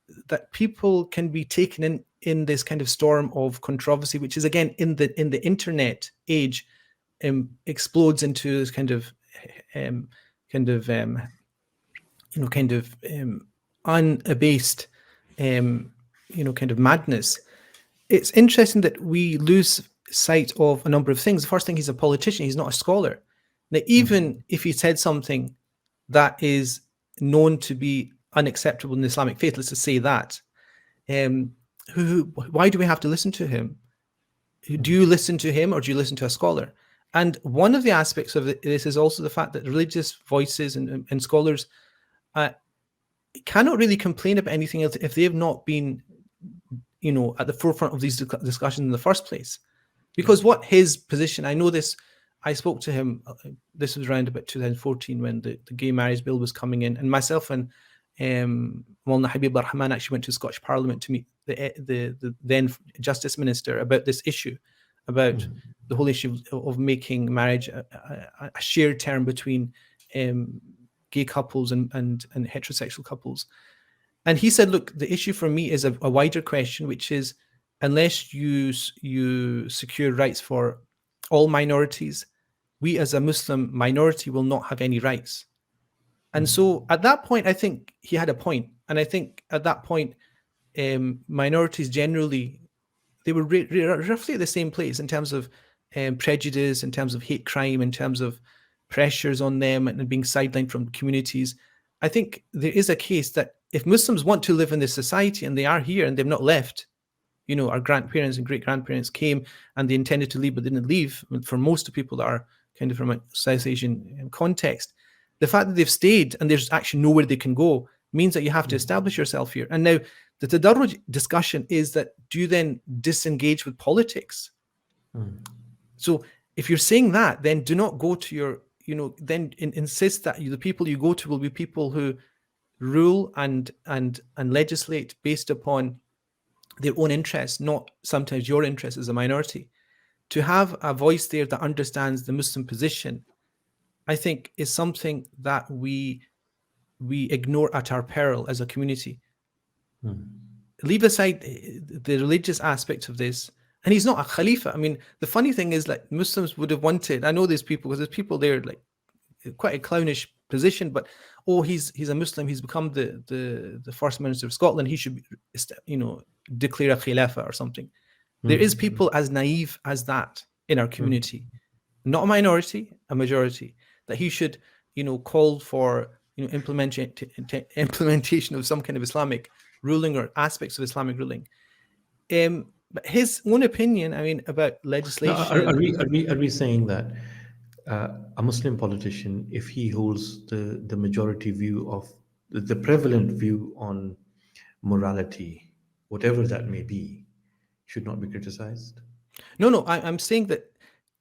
people can be taken in this kind of storm of controversy, which is again in the internet age, explodes into this kind of unabased, kind of madness. It's interesting that we lose sight of a number of things. The first thing, he's a politician, he's not a scholar. Now, even if he said something that is known to be unacceptable in the Islamic faith, let's just say that, why do we have to listen to him? Do you listen to him, or do you listen to a scholar? And one of the aspects of this is also the fact that religious voices and scholars cannot really complain about anything else if they have not been, at the forefront of these discussions in the first place. Because what his position, I know this, I spoke to him, this was around about 2014 when the gay marriage bill was coming in, and myself and Maulana Habib Rahman actually went to Scottish Parliament to meet the then Justice Minister about this issue, about the whole issue of making marriage a shared term between gay couples and heterosexual couples. And he said, look, the issue for me is a wider question, which is, unless you secure rights for all minorities, we as a Muslim minority will not have any rights. And so at that point, I think he had a point. And I think at that point, minorities generally, they were roughly at the same place in terms of prejudice, in terms of hate crime, in terms of pressures on them and being sidelined from communities. I think there is a case that if Muslims want to live in this society, and they are here and they've not left, our grandparents and great-grandparents came and they intended to leave but didn't leave. For most of people that are kind of from a South Asian context, the fact that they've stayed and there's actually nowhere they can go means that you have to establish yourself here. And now the tadarruj discussion is that, do you then disengage with politics? So if you're saying that, then do not go to your, then insist that the people you go to will be people who rule and legislate based upon their own interests, not sometimes your interests as a minority. To have a voice there that understands the Muslim position, I think, is something that we ignore at our peril as a community. Leave aside the religious aspect of this, and he's not a Khalifa. I mean, the funny thing is, like, Muslims would have wanted, I know there's people, because there's people there, like, quite a clownish position, but he's a Muslim, he's become the First Minister of Scotland, he should declare a Khilafah or something. There is people as naive as that in our community. not a minority, a majority, that he should, call for, implementation of some kind of Islamic ruling or aspects of Islamic ruling. But his own opinion, about Now, legislation. are we saying that a Muslim politician, if he holds the majority view of the prevalent view on morality, whatever that may be, should not be criticized? No, I'm saying that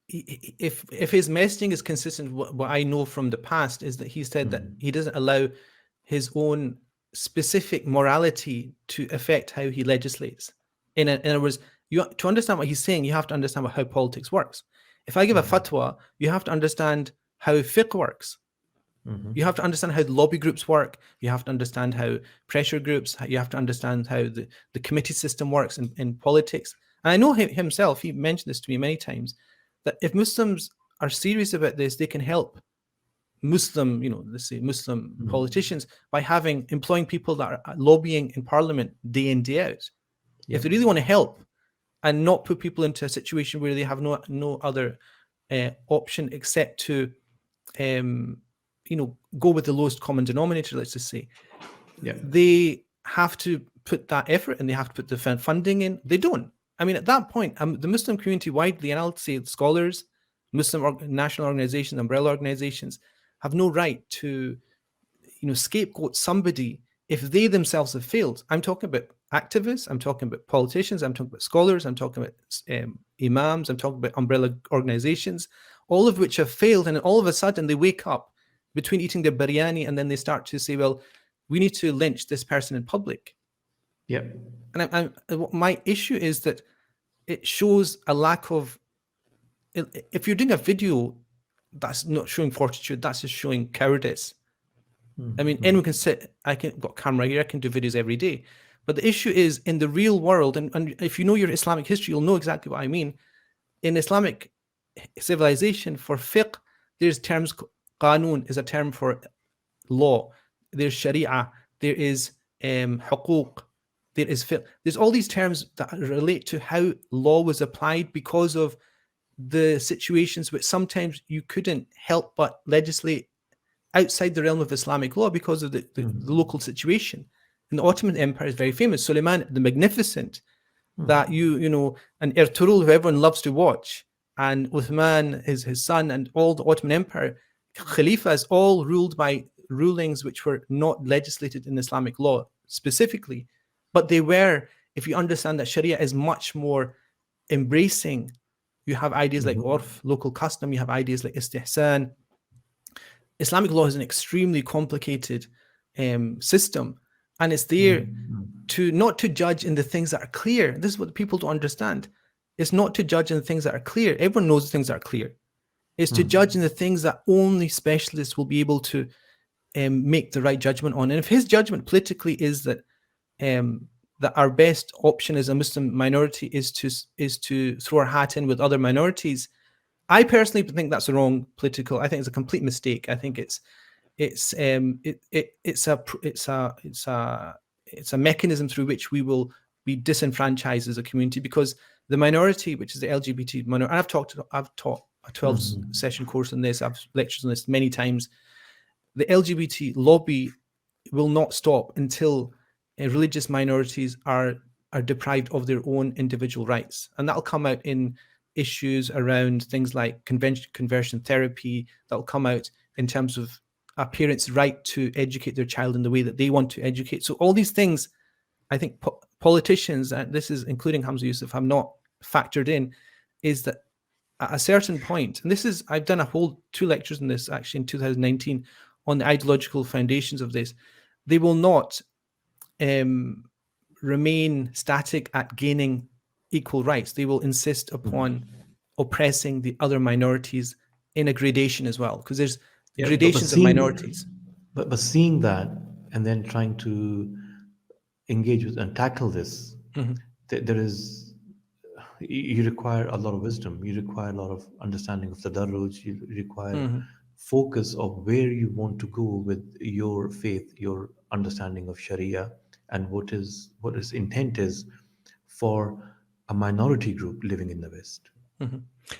if his messaging is consistent, what I know from the past is that he said that he doesn't allow his own specific morality to affect how he legislates. In other words, to understand what he's saying, you have to understand how politics works. If I give a fatwa, you have to understand how fiqh works. You have to understand how the lobby groups work. You have to understand how pressure groups, you have to understand how the committee system works in politics. And I know himself, he mentioned this to me many times, that if Muslims are serious about this, they can help Muslim, let's say Muslim politicians by employing people that are lobbying in parliament day in, day out. If they really want to help and not put people into a situation where they have no other option except to go with the lowest common denominator, let's just say, they have to put that effort and they have to put the funding in. They don't. At that point, the Muslim community widely, and I'll say scholars, Muslim national organizations, umbrella organizations, have no right to, scapegoat somebody if they themselves have failed. I'm talking about activists, I'm talking about politicians, I'm talking about scholars, I'm talking about imams, I'm talking about umbrella organizations, all of which have failed, and all of a sudden they wake up between eating their biryani and then they start to say, well, we need to lynch this person in public. Yeah. And my issue is that it shows a lack of, if you're doing a video that's not showing fortitude, that's just showing cowardice. Anyone can got a camera here, I can do videos every day. But the issue is in the real world, and if you know your Islamic history, you'll know exactly what I mean. In Islamic civilization, for fiqh, there's terms, qanun is a term for law. There's sharia, there is huquq, there is fiqh. There's all these terms that relate to how law was applied because of the situations which sometimes you couldn't help but legislate outside the realm of Islamic law because of the local situation. And the Ottoman Empire is very famous. Suleiman the Magnificent, that and Ertugrul, who everyone loves to watch, and Uthman, his son, and all the Ottoman Empire, Khalifas, all ruled by rulings which were not legislated in Islamic law specifically. But they were, if you understand that Sharia is much more embracing, you have ideas like urf, local custom, you have ideas like istihsan. Islamic law is an extremely complicated system, and it's there to not to judge in the things that are clear. This is what people don't understand. It's not to judge in the things that are clear. Everyone knows the things that are clear. It's to judge in the things that only specialists will be able to make the right judgment on. And if his judgment politically is that that our best option as a Muslim minority is to throw our hat in with other minorities, I personally think that's the wrong political. I think it's a complete mistake. I think it's a mechanism through which we will be disenfranchised as a community, because the minority, which is the LGBT minority, and I've taught a 12-session course on this. I've lectured on this many times. The LGBT lobby will not stop until religious minorities are deprived of their own individual rights, and that'll come out in issues around things like conversion therapy. That'll come out in terms of a parent's right to educate their child in the way that they want to educate. So all these things, I think politicians, and this is including Hamza Yusuf, have not factored in, is that at a certain point, and this is, I've done a whole 2 lectures on this actually in 2019 on the ideological foundations of this, they will not remain static at gaining equal rights. They will insist upon oppressing the other minorities in a gradation as well, because there's gradations of minorities. But seeing that and then trying to engage with and tackle this, there is, you require a lot of wisdom. You require a lot of understanding of the darruj. You require focus of where you want to go with your faith, your understanding of Sharia, and what his intent is for a minority group living in the West.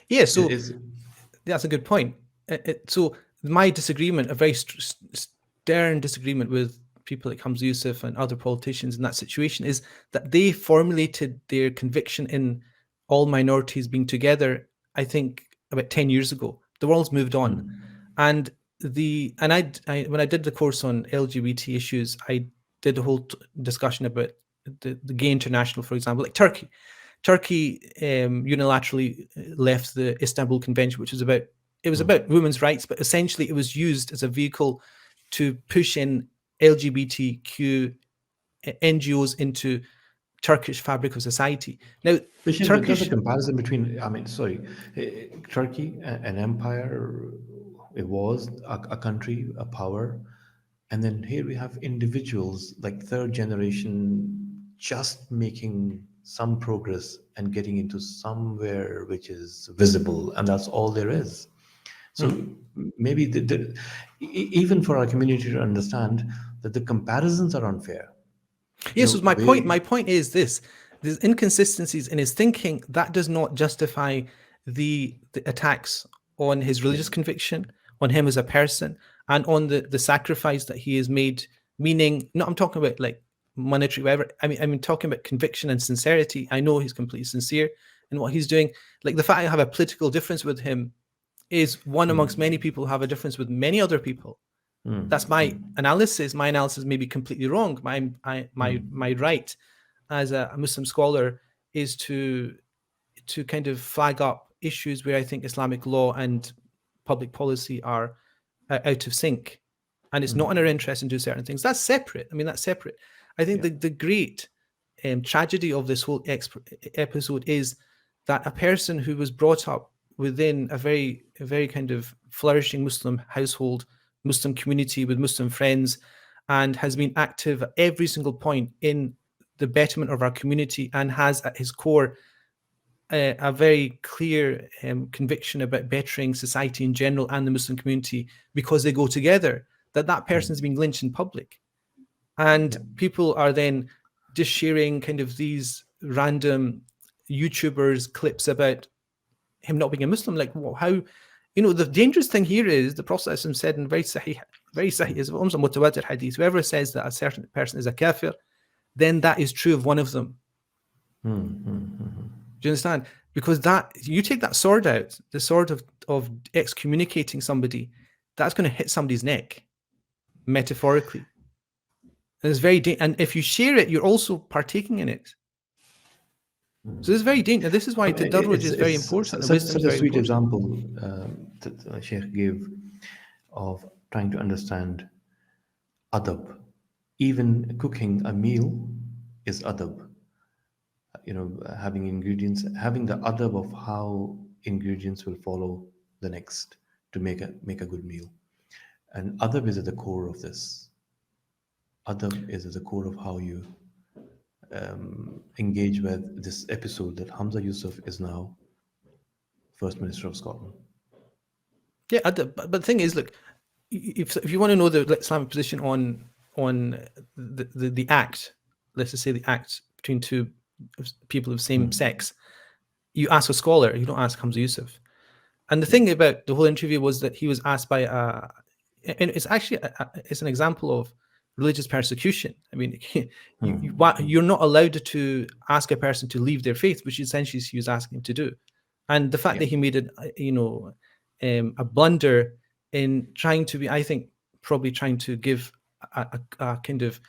Yeah, so That's a good point. So my disagreement, a very stern disagreement with people like Hamza Yusuf and other politicians in that situation, is that they formulated their conviction in all minorities being together, I think, about 10 years ago. The world's moved on. And I when I did the course on LGBT issues, I did a whole discussion about the Gay International, for example, like Turkey. Turkey unilaterally left the Istanbul Convention, which was about women's rights, but essentially it was used as a vehicle to push in LGBTQ NGOs into Turkish fabric of society. Now, There's Turkish a comparison between, Turkey, an empire, it was a country, a power, and then here we have individuals like third generation just making some progress and getting into somewhere which is visible, and that's all there is. So maybe even for our community to understand that the comparisons are unfair. Yes, You so know, my point. we- My point is this: there's inconsistencies in his thinking. That does not justify the attacks on his religious conviction, on him as a person, and on the sacrifice that he has made. Meaning, no, I'm talking about like monetary, whatever. I mean, talking about conviction and sincerity. I know he's completely sincere in what he's doing. Like the fact I have a political difference with him is one amongst many people who have a difference with many other people. That's my analysis. My analysis may be completely wrong. My right as a Muslim scholar is to kind of flag up issues where I think Islamic law and public policy are out of sync, and it's not in our interest in do certain things. That's separate. I mean, that's separate. I think the great tragedy of this whole episode is that a person who was brought up within a very kind of flourishing Muslim household, Muslim community with Muslim friends, and has been active at every single point in the betterment of our community, and has at his core a very clear conviction about bettering society in general and the Muslim community because they go together, that person is being lynched in public. And people are then just sharing kind of these random YouTubers clips about him not being a Muslim. Like, well, how, the dangerous thing here is the Prophet said in very sahih is mutawatir hadith, whoever says that a certain person is a kafir, then that is true of one of them. Do you understand? Because that you take that sword out, the sword of excommunicating somebody, that's going to hit somebody's neck, metaphorically. And it's very and if you share it, you're also partaking in it. So it's very dangerous. This is why tadarruj is very important. The wisdom is such a very sweet important. example that Shaykh gave of trying to understand adab. Even cooking a meal is adab. Having ingredients, having the adab of how ingredients will follow the next to make a good meal. And adab is at the core of this. Adab is at the core of how you engage with this episode that Hamza Yusuf is now First Minister of Scotland. Yeah, but the thing is, look, if you want to know the Islamic position on the act, let's just say the act between two people of same sex, you ask a scholar, you don't ask Hamza Yusuf. And the thing about the whole interview was that he was asked by and it's actually it's an example of religious persecution. I mean, you're not allowed to ask a person to leave their faith, which essentially he was asking him to do. And the fact that he made it, a blunder in trying to be, I think, probably trying to give a kind of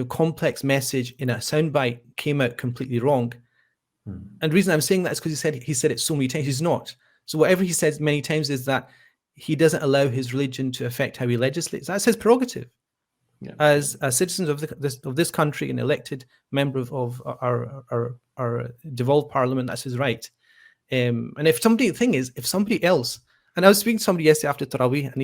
complex message in a soundbite came out completely wrong. And the reason I'm saying that is because he said it so many times. He's not. So whatever he says many times is that he doesn't allow his religion to affect how he legislates. That's his prerogative. As a citizen of this country, an elected member of our devolved parliament, that's his right. And if somebody else, and I was speaking to somebody yesterday after Taraweeh, and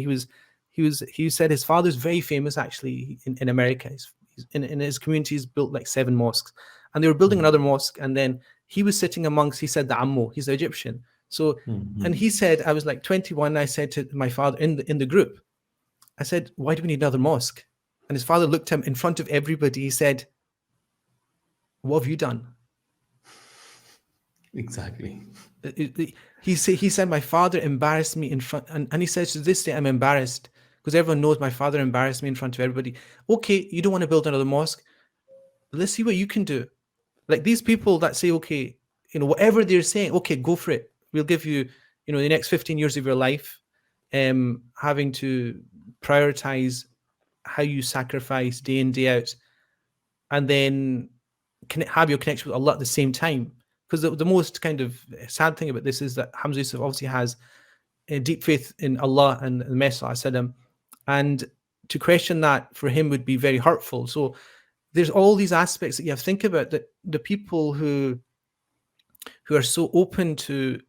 he said his father's very famous actually in America. He's in his community, he's built like 7 mosques, and they were building another mosque, and then he was sitting amongst, he said, the Ammo, he's Egyptian. So, and he said, I was like 21, I said to my father in the group, I said, why do we need another mosque? And his father looked at him in front of everybody. He said, what have you done? Exactly. He said, my father embarrassed me in front, and he says to this day, I'm embarrassed because everyone knows my father embarrassed me in front of everybody. Okay, you don't want to build another mosque. Let's see what you can do. Like these people that say, okay, whatever they're saying, okay, go for it. We'll give you, the next 15 years of your life, having to prioritize how you sacrifice day in, day out, and then have your connection with Allah at the same time. Because the most kind of sad thing about this is that Hamza Yusuf obviously has a deep faith in Allah and the Messenger, and to question that for him would be very hurtful. So there's all these aspects that you have to think about, that the people who are so open to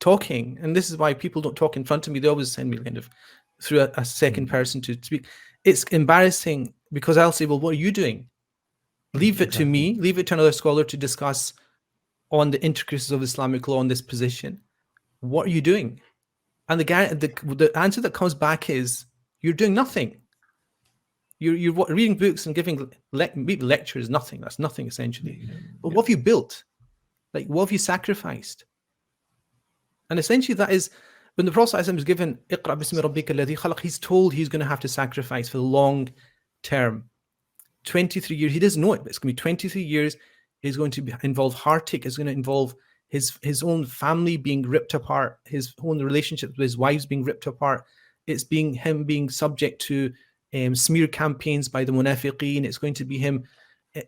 talking, and this is why people don't talk in front of me. They always send me kind of through a second person to speak. It's embarrassing because I'll say, well, what are you doing? Leave it to me, leave it to another scholar to discuss on the intricacies of Islamic law on this position. What are you doing? And the answer that comes back is, you're doing nothing. You're reading books and giving lectures, nothing. That's nothing essentially. But what have you built? Like, what have you sacrificed? And essentially that is, when the Prophet ﷺ is given Iqra bismi rabbika alladhi khalaq, he's told he's going to have to sacrifice for the long term. 23 years, he doesn't know it, but it's going to be 23 years. Is going to involve heartache. It's going to involve his own family being ripped apart, his own relationships with his wives being ripped apart. It's him being subject to smear campaigns by the munafiqeen. It's going to be him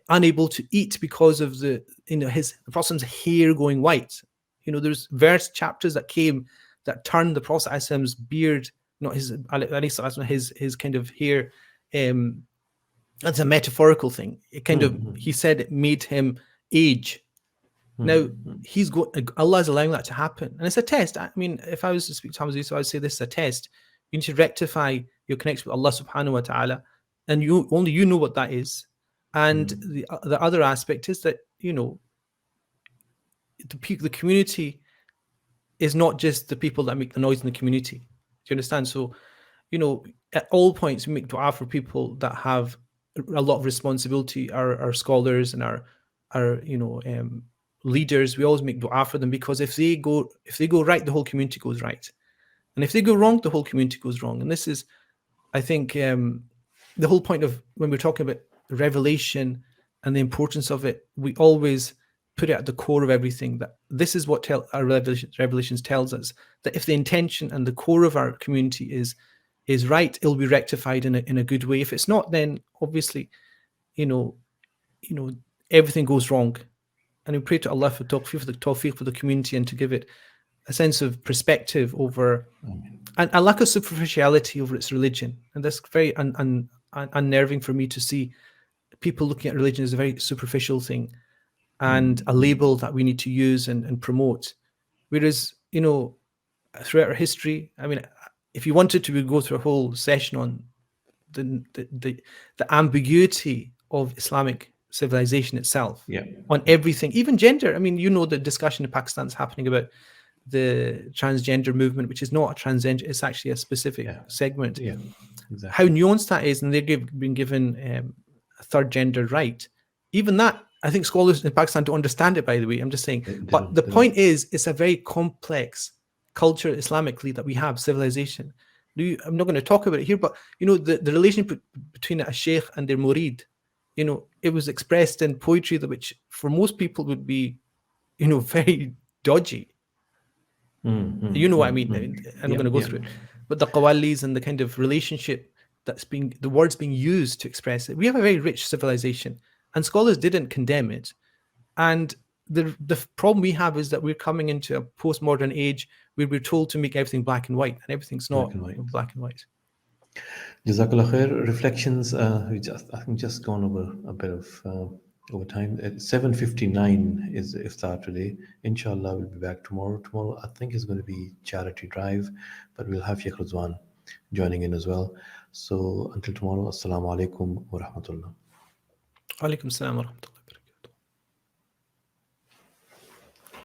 unable to eat because of the Prophet's hair going white. There's chapters that came that turned the Prophet's beard, not his kind of hair. That's a metaphorical thing. It kind of, he said it made him age. Now Allah is allowing that to happen, and it's a test. I mean, if I was to speak to Hamza, so I would say this is a test. You need to rectify your connection with Allah subhanahu wa ta'ala, and only you know what that is. And the other aspect is that the community is not just the people that make the noise in the community. Do you understand? So at all points we make dua for people that have a lot of responsibility, our scholars and our leaders. We always make dua for them, because if they go right, the whole community goes right, and if they go wrong, the whole community goes wrong. And this is, I think, the whole point of when we're talking about revelation and the importance of it, we always put it at the core of everything. That this is what our revelations tells us, that if the intention and the core of our community is right, it'll be rectified in a good way. If it's not, then obviously, everything goes wrong. And we pray to Allah for tawfiq for the community, and to give it a sense of perspective over and a lack of superficiality over its religion. And that's very unnerving for me to see people looking at religion as a very superficial thing and a label that we need to use and promote. Whereas, throughout our history, I mean, if you wanted to, we go through a whole session on the ambiguity of Islamic civilization itself, on everything, even gender. I mean, the discussion in Pakistan is happening about the transgender movement, which is not a transgender, it's actually a specific segment. Exactly. How nuanced that is, and they've been given a third gender right. Even that, I think scholars in Pakistan don't understand it, by the way. I'm just saying. But the point is, it's a very complex culture Islamically that we have, civilization. I'm not going to talk about it here, but the relationship between a Shaykh and their murid, it was expressed in poetry, which for most people would be, very dodgy. You know what I mean? I'm not going to go through it. But the qawwalis and the kind of relationship the words being used to express it. We have a very rich civilization, and scholars didn't condemn it. And the problem we have is that we're coming into a postmodern age where we're told to make everything black and white, and everything's not black and white. Jazakallah khair. Reflections. I think just gone over a bit of over time. At 7:59 is iftar today. Inshallah, we'll be back tomorrow. Tomorrow, I think, is going to be charity drive, but we'll have Shaykh Ruzwan joining in as well. So until tomorrow, assalamu alaikum wa rahmatullah. Alaikum salam wa rahmatullah.